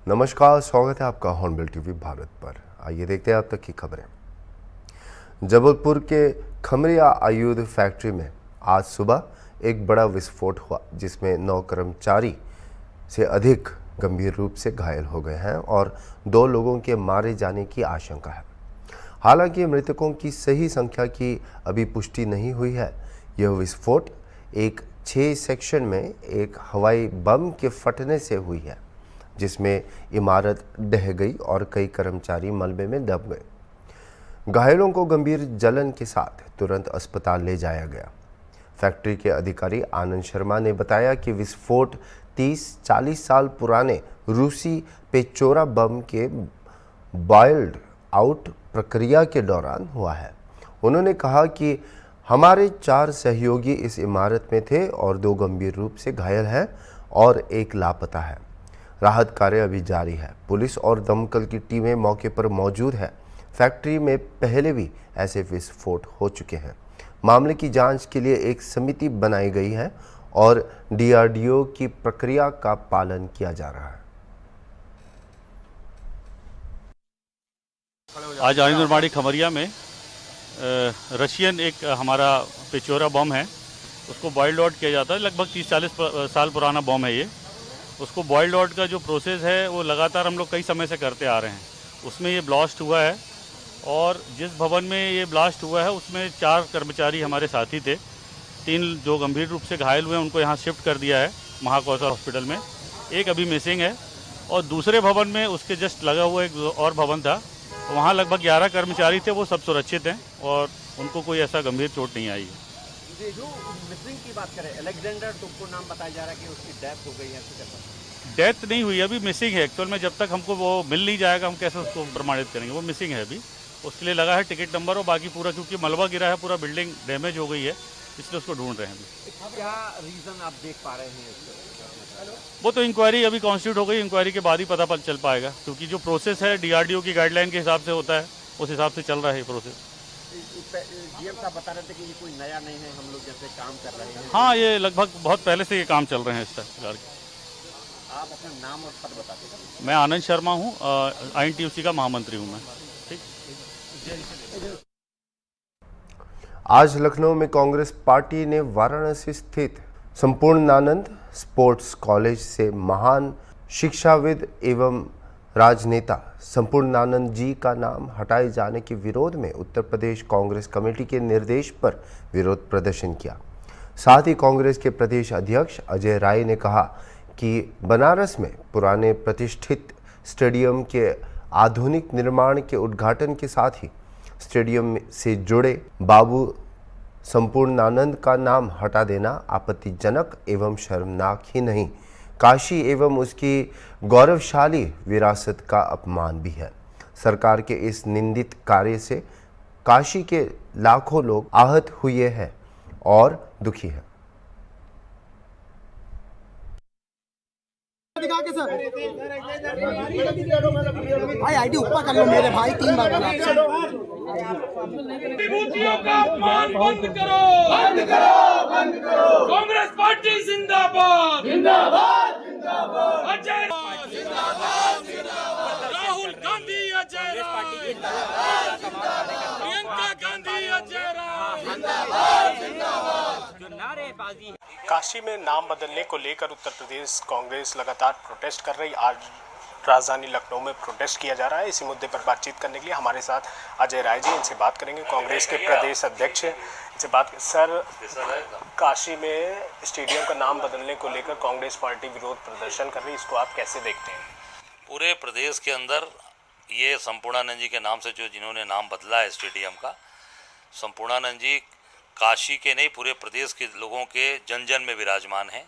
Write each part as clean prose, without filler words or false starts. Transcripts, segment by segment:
नमस्कार, स्वागत है आपका हॉर्नबिल टीवी भारत पर। आइए देखते हैं अब तक की खबरें। जबलपुर के खमरिया आयुध फैक्ट्री में आज सुबह एक बड़ा विस्फोट हुआ, जिसमें 9 कर्मचारी से अधिक गंभीर रूप से घायल हो गए हैं और 2 लोगों के मारे जाने की आशंका है। हालांकि मृतकों की सही संख्या की अभी पुष्टि नहीं हुई है। यह विस्फोट एक 6 सेक्शन में एक हवाई बम के फटने से हुई है, जिसमें इमारत ढह गई और कई कर्मचारी मलबे में दब गए। घायलों को गंभीर जलन के साथ तुरंत अस्पताल ले जाया गया। फैक्ट्री के अधिकारी आनंद शर्मा ने बताया कि विस्फोट 30-40 साल पुराने रूसी पेचोरा बम के बॉयल्ड आउट प्रक्रिया के दौरान हुआ है। उन्होंने कहा कि हमारे 4 सहयोगी इस इमारत में थे और 2 गंभीर रूप से घायल हैं और 1 लापता है। राहत कार्य अभी जारी है। पुलिस और दमकल की टीमें मौके पर मौजूद है। फैक्ट्री में पहले भी ऐसे विस्फोट हो चुके हैं। मामले की जांच के लिए एक समिति बनाई गई है और डीआरडीओ की प्रक्रिया का पालन किया जा रहा है। आज आनंदवाड़ी खमरिया में रशियन एक हमारा पेचोरा बम है, उसको बॉइल्ड आउट किया जाता है। लगभग 30-40 साल पुराना बम है ये। उसको बॉइल्ड आउट का जो प्रोसेस है वो लगातार हम लोग कई समय से करते आ रहे हैं। उसमें ये ब्लास्ट हुआ है और जिस भवन में ये ब्लास्ट हुआ है उसमें 4 कर्मचारी हमारे साथी थे। 3 जो गंभीर रूप से घायल हुए हैं उनको यहाँ शिफ्ट कर दिया है महाकौशल हॉस्पिटल में। एक अभी मिसिंग है और दूसरे भवन में उसके जस्ट लगा हुआ एक और भवन था, वहाँ लगभग 11 कर्मचारी थे, वो सब सुरक्षित हैं और उनको कोई ऐसा गंभीर चोट नहीं आई है। जो मिसिंग की बात करें, अलेक्जेंडर तुमको नाम बताया जा रहा है कि उसकी डेथ हो गई है। डेथ नहीं हुई, अभी मिसिंग है। एक्चुअल में जब तक हमको वो मिल नहीं जाएगा हम कैसे उसको प्रमाणित करेंगे। वो मिसिंग है अभी, उसके लिए लगा है टिकट नंबर और बाकी पूरा, क्योंकि मलबा गिरा है, पूरा बिल्डिंग डैमेज हो गई है, इसलिए उसको ढूंढ रहे हैं अभी। क्या रीजन आप देख पा रहे हैं? वो तो इंक्वायरी अभी कॉन्स्टिट्यूट हो गई, इंक्वायरी के बाद ही पता चल पाएगा, क्योंकि जो प्रोसेस है डीआरडीओ की गाइडलाइन के हिसाब से होता है, उस हिसाब से चल रहा है प्रोसेस। डीएम साहब बता रहे थे कि ये कोई नया नहीं है, हम लोग जैसे काम कर रहे हैं। हाँ, ये लगभग बहुत पहले से ये काम चल रहे हैं इस तरह के। आप अपना नाम और पद बता दीजिए। मैं आनंद शर्मा हूँ, INTUC का महामंत्री हूँ मैं। ठीक। आज लखनऊ में कांग्रेस पार्टी ने वाराणसी स्थित संपूर्णानंद स्पोर्ट्स कॉलेज से महान शिक्षाविद एवं राजनेता संपूर्णानंद जी का नाम हटाए जाने के विरोध में उत्तर प्रदेश कांग्रेस कमेटी के निर्देश पर विरोध प्रदर्शन किया। साथ ही कांग्रेस के प्रदेश अध्यक्ष अजय राय ने कहा कि बनारस में पुराने प्रतिष्ठित स्टेडियम के आधुनिक निर्माण के उद्घाटन के साथ ही स्टेडियम से जुड़े बाबू संपूर्णानंद का नाम हटा देना आपत्तिजनक एवं शर्मनाक ही नहीं, काशी एवं उसकी गौरवशाली विरासत का अपमान भी है। सरकार के इस निंदित कार्य से काशी के लाखों लोग आहत हुए हैं और दुखी हैं। भाई आईडी ऊपर कर लो मेरे भाई, 3 बार बोला विभूतियों का अपमान बंद करो, बंद करो, बंद करो। कांग्रेस पार्टी जिंदाबाद, जिंदाबाद, जिंदाबाद। अजय जिंदाबाद, जिंदाबाद। राहुल गांधी अजय जिंदाबाद, प्रियंका गांधी अजय जिंदाबाद, जिंदाबाद। जो नारेबाजी। काशी में नाम बदलने को लेकर उत्तर प्रदेश कांग्रेस लगातार प्रोटेस्ट कर रही। आज राजधानी लखनऊ में प्रोटेस्ट किया जा रहा है। इसी मुद्दे पर बातचीत करने के लिए हमारे साथ अजय राय जी, इनसे बात करेंगे, कांग्रेस के प्रदेश अध्यक्ष हैं। इनसे बात सर, काशी में स्टेडियम का नाम बदलने को लेकर कांग्रेस पार्टी विरोध प्रदर्शन कर रही है, इसको आप कैसे देखते हैं? पूरे प्रदेश के अंदर ये संपूर्णानंद जी के नाम से जो जिन्होंने नाम बदला है स्टेडियम का, संपूर्णानंद जी काशी के नहीं पूरे प्रदेश के लोगों के जन जन में विराजमान हैं,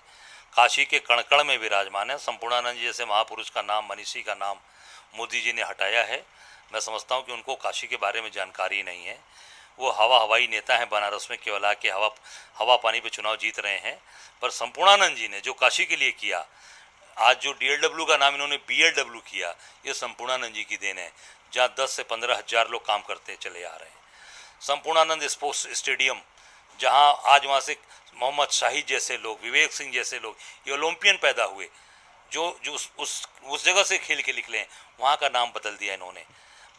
काशी के कण कण में विराजमान है। संपूर्णानंद जी जैसे महापुरुष का नाम, मनीषी का नाम मोदी जी ने हटाया है। मैं समझता हूं कि उनको काशी के बारे में जानकारी नहीं है। वो हवाई नेता हैं, बनारस में केवल आके हवा पानी पे चुनाव जीत रहे हैं। पर संपूर्णानंद जी ने जो काशी के लिए किया, आज जो DLW का नाम इन्होंने BLW किया, ये संपूर्णानंद जी की देन है, जहाँ 10 से 15 हज़ार लोग काम करते चले आ रहे हैं। संपूर्णानंद स्पोर्ट्स स्टेडियम, जहां आज वहां से मोहम्मद शाहिद जैसे लोग, विवेक सिंह जैसे लोग, ये ओलंपियन पैदा हुए, जो उस जगह से खेल के निकले हैं, वहाँ का नाम बदल दिया इन्होंने।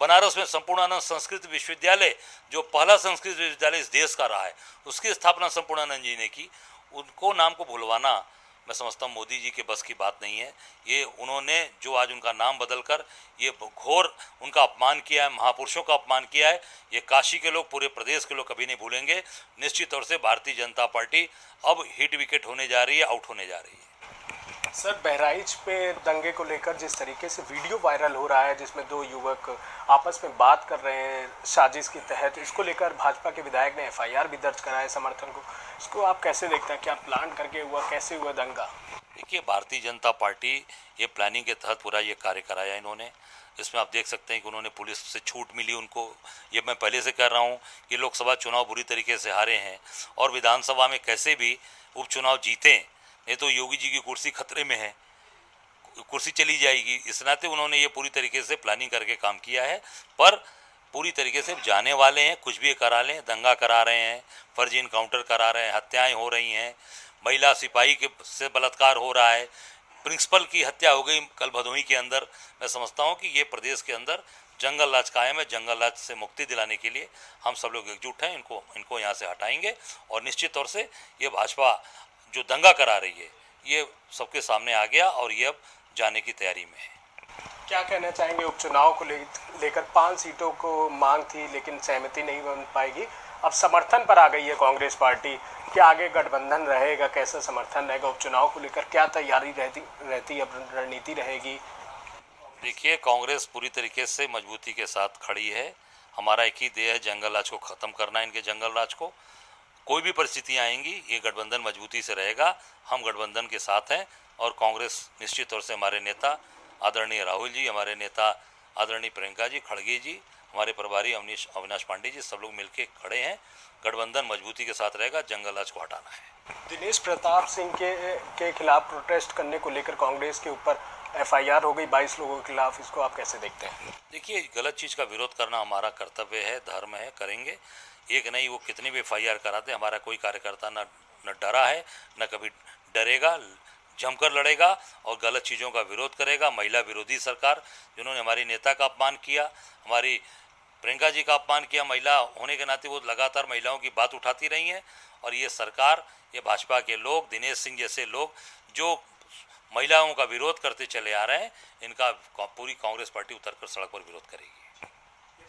बनारस में संपूर्णानंद संस्कृत विश्वविद्यालय, जो पहला संस्कृत विश्वविद्यालय इस देश का रहा है, उसकी स्थापना संपूर्णानंद जी ने की। उनको नाम को भुलवाना मैं समझता हूँ मोदी जी के बस की बात नहीं है। ये उन्होंने जो आज उनका नाम बदलकर ये घोर उनका अपमान किया है, महापुरुषों का अपमान किया है, ये काशी के लोग, पूरे प्रदेश के लोग कभी नहीं भूलेंगे। निश्चित तौर से भारतीय जनता पार्टी अब हिट विकेट होने जा रही है, आउट होने जा रही है। सर, बहराइच पे दंगे को लेकर जिस तरीके से वीडियो वायरल हो रहा है जिसमें दो युवक आपस में बात कर रहे हैं साजिश के तहत, इसको लेकर भाजपा के विधायक ने एफआईआर भी दर्ज कराया समर्थन को, इसको आप कैसे देखते हैं? क्या प्लान करके हुआ, कैसे हुआ दंगा? देखिए, भारतीय जनता पार्टी ये प्लानिंग के तहत पूरा ये कार्य कराया इन्होंने। इसमें आप देख सकते हैं कि उन्होंने पुलिस से छूट मिली उनको। ये मैं पहले से कह रहा हूँ कि लोकसभा चुनाव बुरी तरीके से हारे हैं और विधानसभा में कैसे भी उपचुनाव जीतें, नहीं तो योगी जी की कुर्सी खतरे में है, कुर्सी चली जाएगी। इस नाते उन्होंने ये पूरी तरीके से प्लानिंग करके काम किया है। पर पूरी तरीके से जाने वाले हैं, कुछ भी करा लें, दंगा करा रहे हैं, फर्जी इनकाउंटर करा रहे हैं, हत्याएं हो रही हैं, महिला सिपाही के से बलात्कार हो रहा है, प्रिंसिपल की हत्या हो गई कल भदोही के अंदर। मैं समझता हूँ कि ये प्रदेश के अंदर जंगल राज कायम है। जंगल राज से मुक्ति दिलाने के लिए हम सब लोग एकजुट हैं। इनको यहाँ से हटाएंगे और निश्चित तौर से ये भाजपा जो दंगा करा रही है ये सबके सामने आ गया और ये अब जाने की तैयारी में है। क्या कहना चाहेंगे? उपचुनाव को लेकर 5 सीटों को मांग थी लेकिन सहमति नहीं बन पाएगी, अब समर्थन पर आ गई है कांग्रेस पार्टी। क्या आगे गठबंधन रहेगा, कैसा समर्थन रहेगा? उपचुनाव को लेकर क्या तैयारी रहती अब रणनीति रहेगी? देखिए, कांग्रेस पूरी तरीके से मजबूती के साथ खड़ी है। हमारा एक ही ध्येय है, जंगल राज को ख़त्म करना है। इनके जंगल राज को कोई भी परिस्थितियाँ आएंगी, ये गठबंधन मजबूती से रहेगा। हम गठबंधन के साथ हैं और कांग्रेस निश्चित तौर से हमारे नेता आदरणीय राहुल जी, हमारे नेता आदरणीय प्रियंका जी खड़गे जी, हमारे प्रभारी अविनाश पांडे जी, सब लोग मिलके खड़े हैं। गठबंधन मजबूती के साथ रहेगा, जंगल राज को हटाना है। दिनेश प्रताप सिंह के खिलाफ प्रोटेस्ट करने को लेकर कांग्रेस के ऊपर एफआईआर हो गई 22 लोगों के खिलाफ, इसको आप कैसे देखते हैं? देखिए, गलत चीज़ का विरोध करना हमारा कर्तव्य है, धर्म है, करेंगे। एक नहीं, वो कितनी भी एफआईआर कराते, हमारा कोई कार्यकर्ता न डरा है, न कभी डरेगा, जमकर लड़ेगा और गलत चीज़ों का विरोध करेगा। महिला विरोधी सरकार, जिन्होंने हमारी नेता का अपमान किया, हमारी प्रियंका जी का अपमान किया, महिला होने के नाते वो लगातार महिलाओं की बात उठाती रही हैं। और ये सरकार, ये भाजपा के लोग, दिनेश सिंह जैसे लोग जो महिलाओं का विरोध करते चले आ रहे हैं, इनका पूरी कांग्रेस पार्टी उतरकर सड़क पर विरोध करेगी।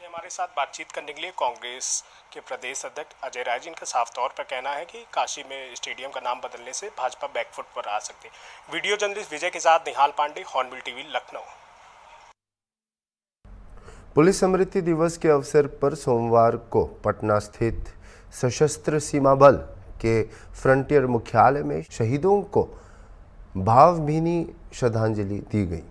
हमारे साथ बातचीत करने के लिए कांग्रेस के प्रदेश अध्यक्ष अजय राय जी, इनका साफ तौर पर कहना है कि काशी में स्टेडियम का नाम बदलने से भाजपा बैकफुट पर आ सकती है। वीडियो जर्नलिस्ट विजय के साथ Nihal Pandey, Hornbill TV, Lucknow. Police स्मृति दिवस के अवसर पर सोमवार को पटना स्थित सशस्त्र सीमा बल के फ्रंटियर मुख्यालय में शहीदों को भावभीनी श्रद्धांजलि दी गई।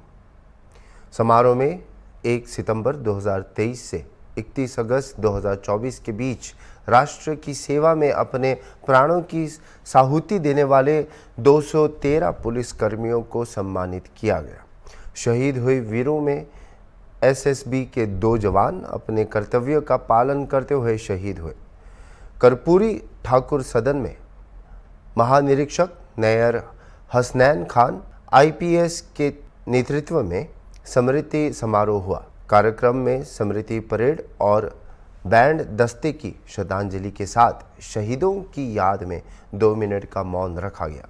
समारोह में 1 सितंबर 2023 से 31 अगस्त 2024 के बीच राष्ट्र की सेवा में अपने प्राणों की साहुति देने वाले 213 पुलिस कर्मियों को सम्मानित किया गया। शहीद हुए वीरों में एसएसबी के 2 जवान अपने कर्तव्य का पालन करते हुए शहीद हुए। कर्पूरी ठाकुर सदन में महानिरीक्षक नायर हसनैन खान आईपीएस के नेतृत्व में स्मृति समारोह हुआ। कार्यक्रम में स्मृति परेड और बैंड दस्ते की श्रद्धांजलि के साथ शहीदों की याद में 2 मिनट का मौन रखा गया।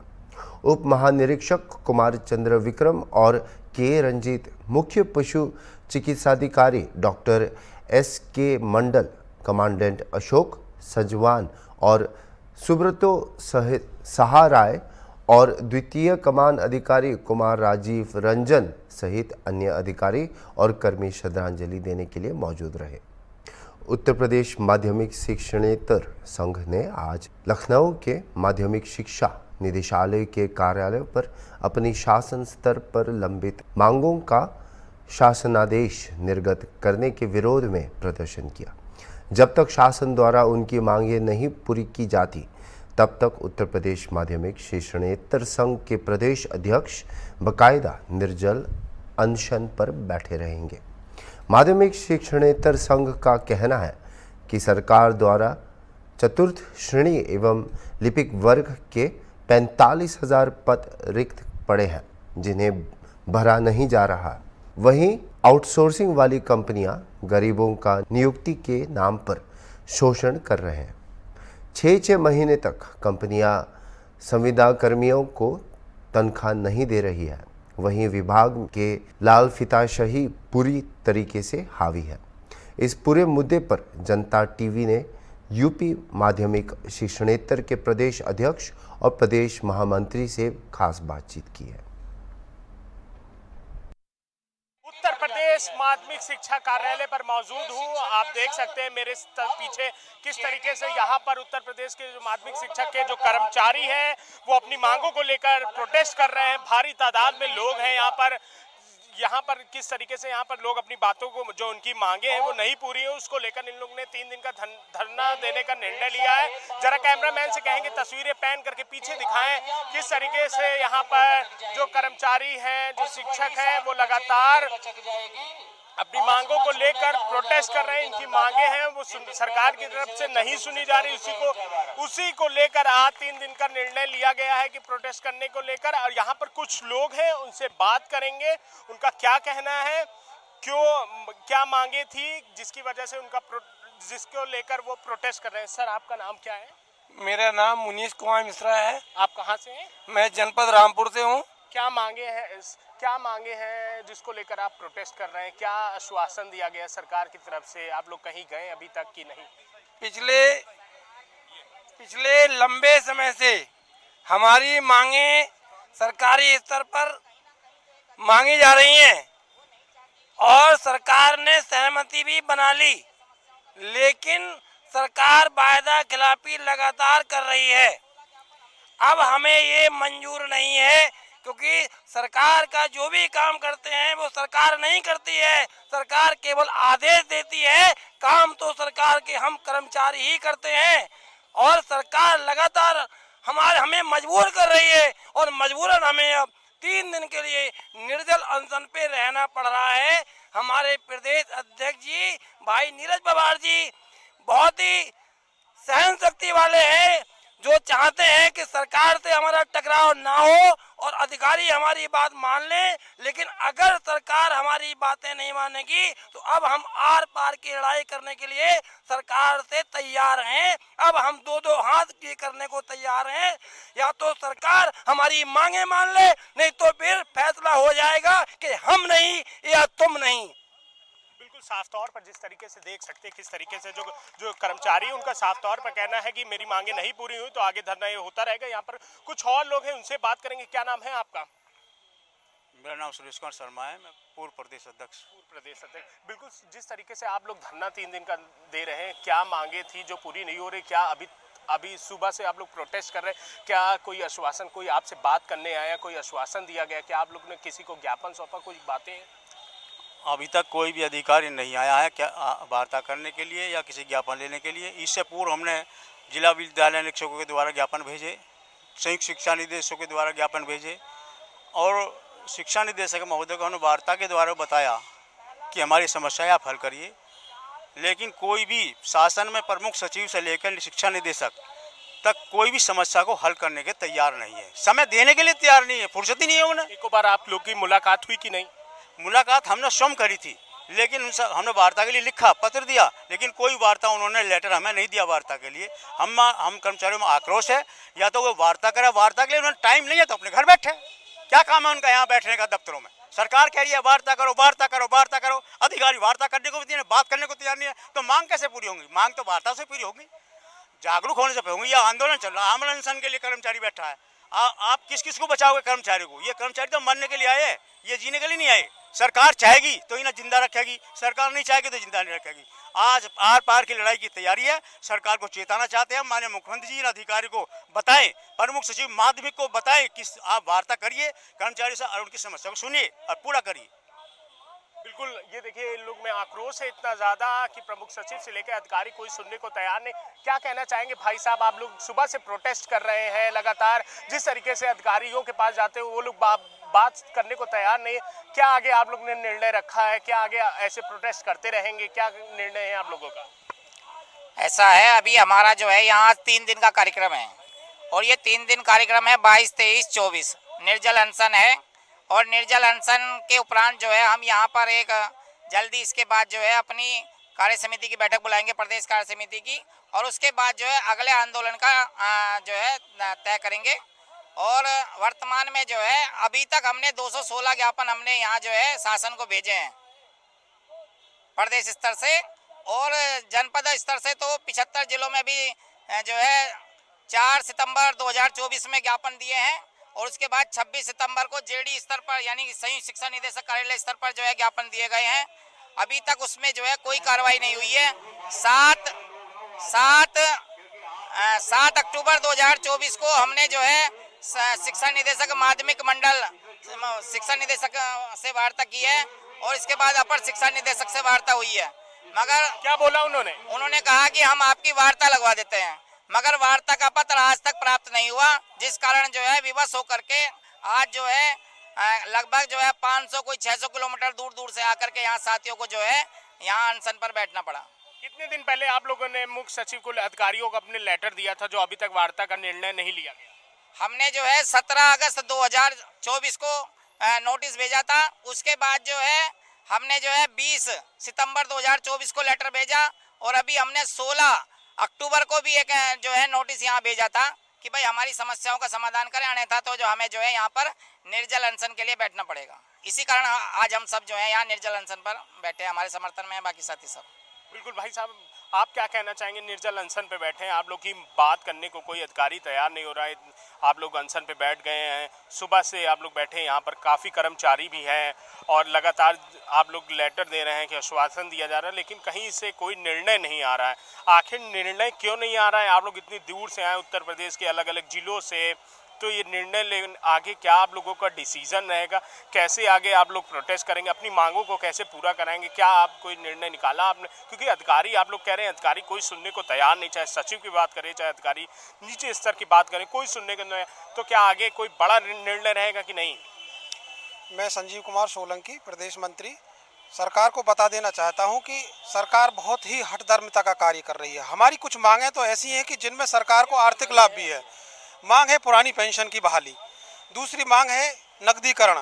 उप महानिरीक्षक कुमार चंद्र विक्रम और के रंजीत, मुख्य पशु चिकित्साधिकारी डॉक्टर SK मंडल, कमांडेंट अशोक सजवान और सुब्रतो सहाराय और द्वितीय कमान अधिकारी कुमार राजीव रंजन सहित अन्य अधिकारी और कर्मी श्रद्धांजलि देने के लिए मौजूद रहे। उत्तर प्रदेश माध्यमिक शिक्षणेतर संघ ने आज लखनऊ के माध्यमिक शिक्षा निदेशालय के कार्यालय पर अपनी शासन स्तर पर लंबित मांगों का शासनादेश निर्गत करने के विरोध में प्रदर्शन किया। जब तक शासन द्वारा उनकी मांगें नहीं पूरी की जाती, तब तक उत्तर प्रदेश माध्यमिक शिक्षणेतर संघ के प्रदेश अध्यक्ष बाकायदा निर्जल अनशन पर बैठे रहेंगे। माध्यमिक शिक्षणेतर संघ का कहना है कि सरकार द्वारा चतुर्थ श्रेणी एवं लिपिक वर्ग के 45,000 पद रिक्त पड़े हैं। जिन्हें भरा नहीं जा रहा। वहीं आउटसोर्सिंग वाली कंपनियां गरीबों का नियुक्ति के नाम पर शोषण कर रहे हैं। 6 महीने तक कंपनियां संविदा कर्मियों को तनख्वाह नहीं दे रही है। वहीं विभाग के लाल फीताशाही पूरी तरीके से हावी है। इस पूरे मुद्दे पर जनता टीवी ने यूपी माध्यमिक शिक्षणेतर के प्रदेश अध्यक्ष और प्रदेश महामंत्री से खास बातचीत की है। उत्तर प्रदेश माध्यमिक शिक्षा कार्यालय पर मौजूद हूँ। आप देख सकते हैं मेरे पीछे किस तरीके से यहाँ पर उत्तर प्रदेश के जो माध्यमिक शिक्षक के जो कर्मचारी हैं वो अपनी मांगों को लेकर प्रोटेस्ट कर रहे हैं। भारी तादाद में लोग हैं यहाँ पर किस तरीके से यहाँ पर लोग अपनी बातों को, जो उनकी मांगे हैं वो नहीं पूरी है, उसको लेकर इन लोगों ने 3 दिन का धरना देने का निर्णय लिया है। जरा कैमरामैन से कहेंगे तस्वीरें पैन करके पीछे दिखाएं किस तरीके से यहाँ पर जो कर्मचारी हैं, जो शिक्षक हैं, वो लगातार अपनी मांगों को लेकर प्रोटेस्ट कर रहे हैं। इनकी मांगे हैं वो सरकार की तरफ से नहीं सुनी जा रही। उसी को लेकर आज 3 दिन का निर्णय लिया गया है कि प्रोटेस्ट करने को लेकर। और यहाँ पर कुछ लोग हैं, उनसे बात करेंगे, उनका क्या कहना है, क्या मांगे थी जिसकी वजह से जिसको लेकर वो प्रोटेस्ट कर रहे हैं। सर, आपका नाम क्या है? मेरा नाम मुनीश कुमार मिश्रा है। आप कहाँ से हैं? मैं जनपद रामपुर से हूँ। क्या मांगे हैं जिसको लेकर आप प्रोटेस्ट कर रहे हैं? क्या आश्वासन दिया गया सरकार की तरफ से? आप लोग कहीं गए अभी तक कि नहीं? पिछले लंबे समय से हमारी मांगे सरकारी स्तर पर मांगी जा रही हैं और सरकार ने सहमति भी बना ली, लेकिन सरकार वायदा खिलाफी लगातार कर रही है। अब हमें ये मंजूर नहीं है, क्योंकि सरकार का जो भी काम करते हैं वो सरकार नहीं करती है। सरकार केवल आदेश देती है, काम तो सरकार के हम कर्मचारी ही करते हैं। और सरकार लगातार हमें मजबूर कर रही है और मजबूरन हमें अब 3 दिन के लिए निर्जल अनशन पे रहना पड़ रहा है। हमारे प्रदेश अध्यक्ष जी भाई नीरज पवार जी बहुत ही सहन शक्ति वाले हैं, जो चाहते हैं कि सरकार से हमारा टकराव ना हो और अधिकारी हमारी बात मान लें। लेकिन अगर सरकार हमारी बातें नहीं मानेगी तो अब हम आर पार की लड़ाई करने के लिए सरकार से तैयार हैं। अब हम 2-2 हाथ ये करने को तैयार हैं। या तो सरकार हमारी मांगे मान ले, नहीं तो फिर फैसला हो जाएगा कि हम नहीं या तुम नहीं। साफ तौर पर जिस तरीके से देख सकते हैं किस तरीके से जो कर्मचारी, उनका साफ तौर पर कहना है कि मेरी मांगे नहीं पूरी हुई तो आगे धरना ये होता रहेगा। यहाँ पर कुछ और लोग हैं, उनसे बात करेंगे। क्या नाम है आपका? मेरा नाम सुरेश कुमार शर्मा है। मैं पूर्व प्रदेश अध्यक्ष। बिल्कुल, जिस तरीके से आप लोग धरना 3 दिन का दे रहे हैं, क्या मांगे थी जो पूरी नहीं हो रही? क्या अभी सुबह से आप लोग प्रोटेस्ट कर रहे हैं? क्या कोई आश्वासन, कोई आपसे बात करने आया, कोई आश्वासन दिया गया? क्या आप लोग ने किसी को ज्ञापन सौंपा? कोई बातें हैं? अभी तक कोई भी अधिकारी नहीं आया है क्या वार्ता करने के लिए या किसी ज्ञापन लेने के लिए। इससे पूर्व हमने जिला विद्यालय निरीक्षकों के द्वारा ज्ञापन भेजे, संयुक्त शिक्षा निदेशकों के द्वारा ज्ञापन भेजे और शिक्षा निदेशक महोदय को हमने वार्ता के द्वारा बताया कि हमारी समस्याएं आप हल करिए। लेकिन कोई भी शासन में प्रमुख सचिव से लेकर शिक्षा निदेशक तक कोई भी समस्या को हल करने के तैयार नहीं है, समय देने के लिए तैयार नहीं है, फुर्सत ही नहीं है उन्हें। एक बार आप लोग की मुलाकात हुई कि नहीं? मुलाकात हमने स्वयं करी थी, लेकिन उनसे हमने वार्ता के लिए लिखा, पत्र दिया, लेकिन कोई वार्ता उन्होंने लेटर हमें नहीं दिया वार्ता के लिए। हम कर्मचारियों में आक्रोश है, या तो वो वार्ता करे, वार्ता के लिए उन्होंने टाइम नहीं है तो अपने घर बैठे। क्या काम है उनका यहाँ बैठने का दफ्तरों में? सरकार कह रही है वार्ता करो, वार्ता करो, वार्ता करो, अधिकारी वार्ता करने को भी तैयार, बात करने को तैयार नहीं है, तो मांग कैसे पूरी होंगी? मांग तो वार्ता से पूरी होगी, जागरूक होने से होंगी। या आंदोलन चल रहा है, आमरण अनशन के लिए कर्मचारी बैठा है। आप किस को बचाओगे कर्मचारी को? ये कर्मचारी तो मरने के लिए आए हैं, ये जीने के लिए नहीं आए। सरकार चाहेगी तो इन्हें जिंदा रखेगी, सरकार नहीं चाहेगी तो जिंदा नहीं रखेगी। आज आर पार की लड़ाई की तैयारी है। सरकार को चेताना चाहते हैं, माननीय मुख्यमंत्री जी इन अधिकारी को बताएं, प्रमुख सचिव माध्यमिक को बताएं कि आप वार्ता करिए कर्मचारी से और उनकी समस्या को सुनिए और पूरा करिए। बिल्कुल, ये देखिए इन लोग में आक्रोश है इतना ज़्यादा कि प्रमुख सचिव से लेकर अधिकारी कोई सुनने को तैयार नहीं। क्या कहना चाहेंगे भाई साहब? आप लोग सुबह से प्रोटेस्ट कर रहे हैं लगातार, जिस तरीके से अधिकारियों के पास जाते हैं वो लोग बात करने को तैयार नहीं है। क्या आगे आप लोग ने निर्णय रखा है? क्या आगे ऐसे प्रोटेस्ट करते रहेंगे? क्या निर्णय है आप लोगों का? ऐसा है, अभी हमारा जो है यहाँ 3 दिन का कार्यक्रम है और ये 3 दिन कार्यक्रम है 22, 23, 24 निर्जल अनशन है। और निर्जल अनशन के उपरांत जो है हम यहाँ पर एक जल्दी इसके बाद जो है अपनी कार्य समिति की बैठक बुलाएंगे, प्रदेश कार्य समिति की, और उसके बाद जो है अगले आंदोलन का जो है तय करेंगे। और वर्तमान में जो है अभी तक हमने 216 ज्ञापन हमने यहाँ जो है शासन को भेजे हैं प्रदेश स्तर से, और जनपद स्तर से तो 75 जिलों में भी जो है 4 सितंबर 2024 में ज्ञापन दिए हैं, और उसके बाद 26 सितंबर को जेडी स्तर पर यानी संयुक्त शिक्षा निदेशक कार्यालय स्तर पर जो है ज्ञापन दिए गए हैं। अभी तक उसमें जो है कोई कार्रवाई नहीं हुई है। 7 अक्टूबर 2024 को हमने जो है शिक्षा निदेशक माध्यमिक मंडल शिक्षा निदेशक से वार्ता की है, और इसके बाद अपर शिक्षा निदेशक से वार्ता हुई है। मगर क्या बोला उन्होंने? उन्होंने कहा कि हम आपकी वार्ता लगवा देते हैं, मगर वार्ता का पत्र आज तक प्राप्त नहीं हुआ, जिस कारण जो है विवश होकर के आज जो है लगभग जो है 500 कोई 600 किलोमीटर दूर से आकर के यहाँ साथियों को जो है यहाँ अनशन पर बैठना पड़ा। कितने दिन पहले आप लोगों ने मुख्य सचिव को अधिकारियों को अपने लेटर दिया था जो अभी तक वार्ता का निर्णय नहीं लिया गया? हमने जो है 17 अगस्त 2024 को नोटिस भेजा था। उसके बाद जो है हमने जो है 20 सितंबर 2024 को लेटर भेजा, और अभी हमने 16 अक्टूबर को भी एक जो है नोटिस यहाँ भेजा था कि भाई हमारी समस्याओं का समाधान करें, अन्यथा तो जो हमें जो है यहाँ पर निर्जल अनशन के लिए बैठना पड़ेगा। इसी कारण आज हम सब जो है यहाँ निर्जल अनशन पर बैठे हैं, हमारे समर्थन में है बाकी साथी सब। बिल्कुल भाई साहब, आप क्या कहना चाहेंगे? निर्जल अनशन पे बैठे हैं आप लोग की बात करने को कोई अधिकारी तैयार नहीं हो रहा है, आप लोग अनशन पे बैठ गए हैं, सुबह से आप लोग बैठे हैं, यहाँ पर काफ़ी कर्मचारी भी हैं और लगातार आप लोग लेटर दे रहे हैं कि आश्वासन दिया जा रहा है, लेकिन कहीं से कोई निर्णय नहीं आ रहा है। आखिर निर्णय क्यों नहीं आ रहा है? आप लोग इतनी दूर से आए उत्तर प्रदेश के अलग अलग जिलों से, तो ये निर्णय लेने आगे क्या आप लोगों का डिसीजन रहेगा? कैसे आगे आप लोग प्रोटेस्ट करेंगे? अपनी मांगों को कैसे पूरा कराएंगे? क्या आप कोई निर्णय निकाला आपने? क्योंकि अधिकारी आप लोग कह रहे हैं अधिकारी कोई सुनने को तैयार नहीं, चाहे सचिव की बात करें चाहे अधिकारी नीचे स्तर की बात करें, कोई सुनने को नहीं। तो क्या आगे कोई बड़ा निर्णय रहेगा कि नहीं? मैं संजीव कुमार सोलंकी, प्रदेश मंत्री, सरकार को बता देना चाहता हूं कि सरकार बहुत ही हठधर्मिता का कार्य कर रही है। हमारी कुछ मांगें तो ऐसी हैं कि जिनमें सरकार को आर्थिक लाभ भी है। मांग है पुरानी पेंशन की बहाली, दूसरी मांग है नकदीकरण,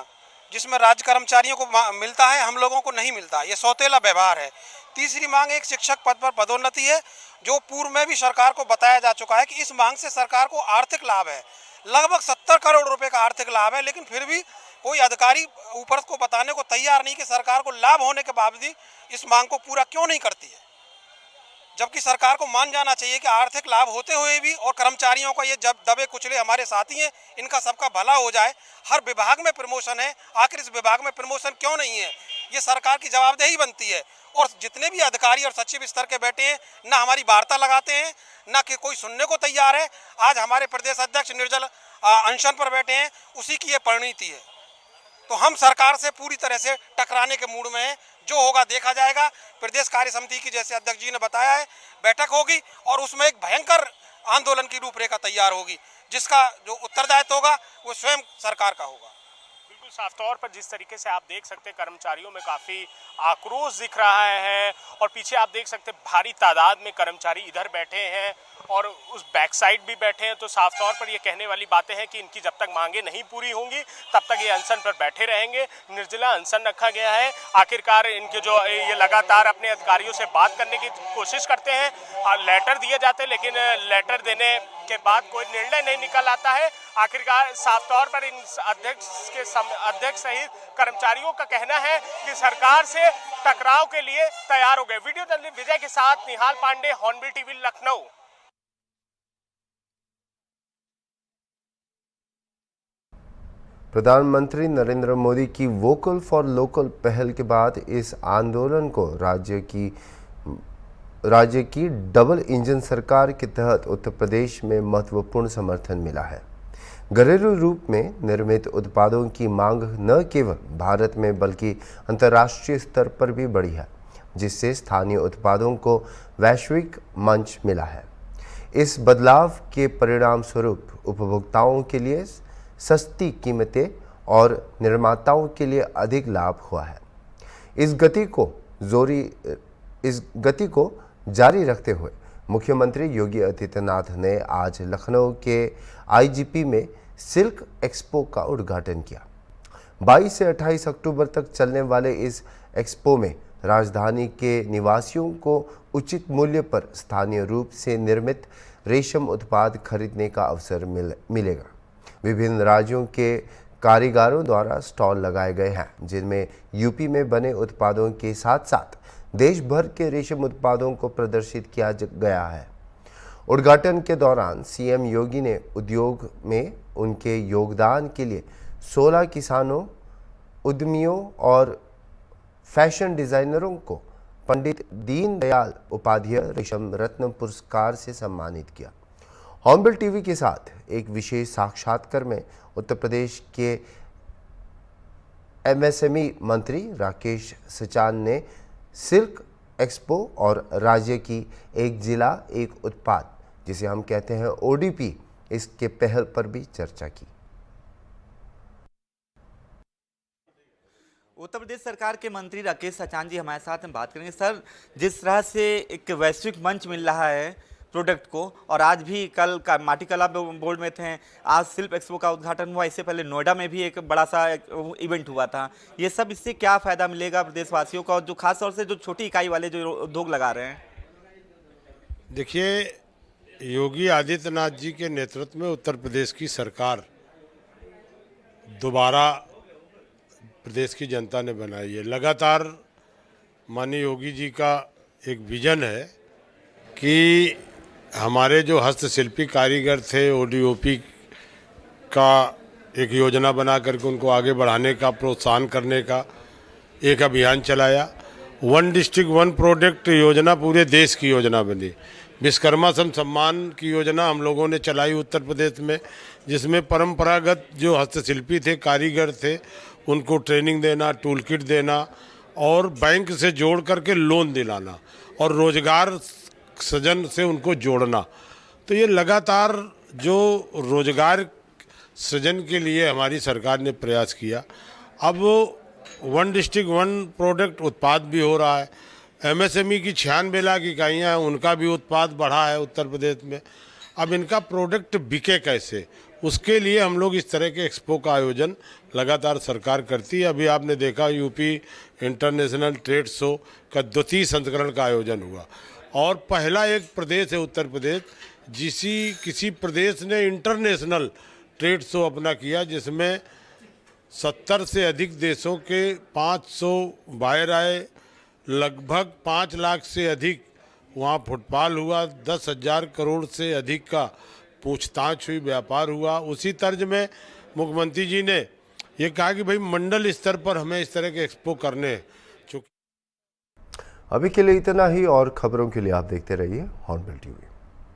जिसमें राज्य कर्मचारियों को मिलता है, हम लोगों को नहीं मिलता, ये सौतेला व्यवहार है। तीसरी मांग एक शिक्षक पद पर पदोन्नति है, जो पूर्व में भी सरकार को बताया जा चुका है कि इस मांग से सरकार को आर्थिक लाभ है, लगभग 70 करोड़ रुपए का आर्थिक लाभ है, लेकिन फिर भी कोई अधिकारी ऊपर को बताने को तैयार नहीं कि सरकार को लाभ होने के बावजूद इस मांग को पूरा क्यों नहीं करती है। जबकि सरकार को मान जाना चाहिए कि आर्थिक लाभ होते हुए भी और कर्मचारियों का ये जब दबे कुचले हमारे साथी हैं, इनका सबका भला हो जाए। हर विभाग में प्रमोशन है, आखिर इस विभाग में प्रमोशन क्यों नहीं है? ये सरकार की जवाबदेही बनती है। और जितने भी अधिकारी और सचिव स्तर के बैठे हैं, ना हमारी वार्ता लगाते हैं, ना कि कोई सुनने को तैयार है। आज हमारे प्रदेश अध्यक्ष निर्जल अनशन पर बैठे हैं, उसी की ये परिणति है। तो हम सरकार से पूरी तरह से टकराने के मूड में हैं। जो होगा देखा जाएगा। प्रदेश कार्य समिति की, जैसे अध्यक्ष जी ने बताया है, बैठक होगी और उसमें एक भयंकर आंदोलन की रूपरेखा तैयार होगी, जिसका जो उत्तरदायित्व होगा वो स्वयं सरकार का होगा। बिल्कुल साफ तौर पर जिस तरीके से आप देख सकते हैं कर्मचारियों में काफ़ी आक्रोश दिख रहा है, और पीछे आप देख सकते हैं भारी तादाद में कर्मचारी इधर बैठे हैं और उस बैक साइड भी बैठे हैं। तो साफ तौर पर ये कहने वाली बातें हैं कि इनकी जब तक मांगे नहीं पूरी होंगी तब तक ये अनशन पर बैठे रहेंगे। निर्जला अनशन रखा गया है। आखिरकार इनके जो ये लगातार अपने अधिकारियों से बात करने की कोशिश करते हैं, लेटर दिए जाते हैं, लेकिन लेटर देने के बाद कोई निर्णय नहीं निकल आता है। आखिरकार साफ तौर पर इन अध्यक्ष सहित कर्मचारियों का कहना है कि सरकार से टकराव के लिए तैयार हो गए। वीडियो जर्नलिस्ट विजय के साथ निहाल पांडे, हॉर्नबिल टीवी, लखनऊ। प्रधानमंत्री नरेंद्र मोदी की वोकल फॉर लोकल पहल के बाद इस आंदोलन को राज्य की डबल इंजन सरकार के तहत उत्तर प्रदेश में महत्वपूर्ण समर्थन मिला है। घरेलू रूप में निर्मित उत्पादों की मांग न केवल भारत में बल्कि अंतर्राष्ट्रीय स्तर पर भी बढ़ी है, जिससे स्थानीय उत्पादों को वैश्विक मंच मिला है। इस बदलाव के परिणाम स्वरूप उपभोक्ताओं के लिए सस्ती कीमतें और निर्माताओं के लिए अधिक लाभ हुआ है। इस गति को जारी रखते हुए मुख्यमंत्री योगी आदित्यनाथ ने आज लखनऊ के आईजीपी में सिल्क एक्सपो का उद्घाटन किया। 22 से 28 अक्टूबर तक चलने वाले इस एक्सपो में राजधानी के निवासियों को उचित मूल्य पर स्थानीय रूप से निर्मित रेशम उत्पाद खरीदने का अवसर मिलेगा। विभिन्न राज्यों के कारीगरों द्वारा स्टॉल लगाए गए हैं, जिनमें यूपी में बने उत्पादों के साथ साथ देश भर के रेशम उत्पादों को प्रदर्शित किया गया है। उद्घाटन के दौरान सीएम योगी ने उद्योग में उनके योगदान के लिए 16 किसानों, उद्यमियों और फैशन डिजाइनरों को पंडित दीनदयाल उपाध्याय रेशम रत्न पुरस्कार से सम्मानित किया। हॉर्नबिल टीवी के साथ एक विशेष साक्षात्कार में उत्तर प्रदेश के एमएसएमई मंत्री राकेश सचान ने सिल्क एक्सपो और राज्य की एक जिला एक उत्पाद, जिसे हम कहते हैं ओडीपी, इसके पहल पर भी चर्चा की। उत्तर प्रदेश सरकार के मंत्री राकेश सचान जी हमारे साथ में बात करेंगे। सर, जिस तरह से एक वैश्विक मंच मिल रहा है प्रोडक्ट को, और आज भी कल का माटी कला बोर्ड में थे, आज सिल्क एक्सपो का उद्घाटन हुआ, इससे पहले नोएडा में भी एक बड़ा सा इवेंट हुआ था। ये सब इससे क्या फ़ायदा मिलेगा प्रदेशवासियों को, और जो खास तौर से जो छोटी इकाई वाले जो उद्योग लगा रहे हैं? देखिए, योगी आदित्यनाथ जी के नेतृत्व में उत्तर प्रदेश की सरकार दोबारा प्रदेश की जनता ने बनाई है। लगातार माननीय योगी जी का एक विजन है कि हमारे जो हस्तशिल्पी कारीगर थे, ओडीओपी का एक योजना बना करके उनको आगे बढ़ाने का, प्रोत्साहन करने का एक अभियान चलाया। वन डिस्ट्रिक्ट वन प्रोडक्ट योजना पूरे देश की योजना बनी। विश्वकर्मा सम्मान की योजना हम लोगों ने चलाई उत्तर प्रदेश में, जिसमें परंपरागत जो हस्तशिल्पी थे, कारीगर थे, उनको ट्रेनिंग देना, टूल किट देना और बैंक से जोड़ करके लोन दिलाना और रोजगार सृजन से उनको जोड़ना। तो ये लगातार जो रोजगार सृजन के लिए हमारी सरकार ने प्रयास किया। अब वन डिस्ट्रिक्ट वन प्रोडक्ट उत्पाद भी हो रहा है। एमएसएमई की 96 लाख इकाइयाँ हैं, उनका भी उत्पाद बढ़ा है उत्तर प्रदेश में। अब इनका प्रोडक्ट बिके कैसे, उसके लिए हम लोग इस तरह के एक्सपो का आयोजन लगातार सरकार करती है। अभी आपने देखा यूपी इंटरनेशनल ट्रेड शो का 32 संस्करण का आयोजन हुआ, और पहला एक प्रदेश है उत्तर प्रदेश किसी प्रदेश ने इंटरनेशनल ट्रेड शो अपना किया, जिसमें 70 से अधिक देशों के 500 बायर आए, लगभग 5 लाख से अधिक वहाँ फुटपाल हुआ, 10,000 करोड़ से अधिक का पूछताछ हुई, व्यापार हुआ। उसी तर्ज में मुख्यमंत्री जी ने ये कहा कि भाई मंडल स्तर पर हमें इस तरह के एक्सपो करने हैं। अभी के लिए इतना ही, और खबरों के लिए आप देखते रहिए हॉर्नबिल टीवी।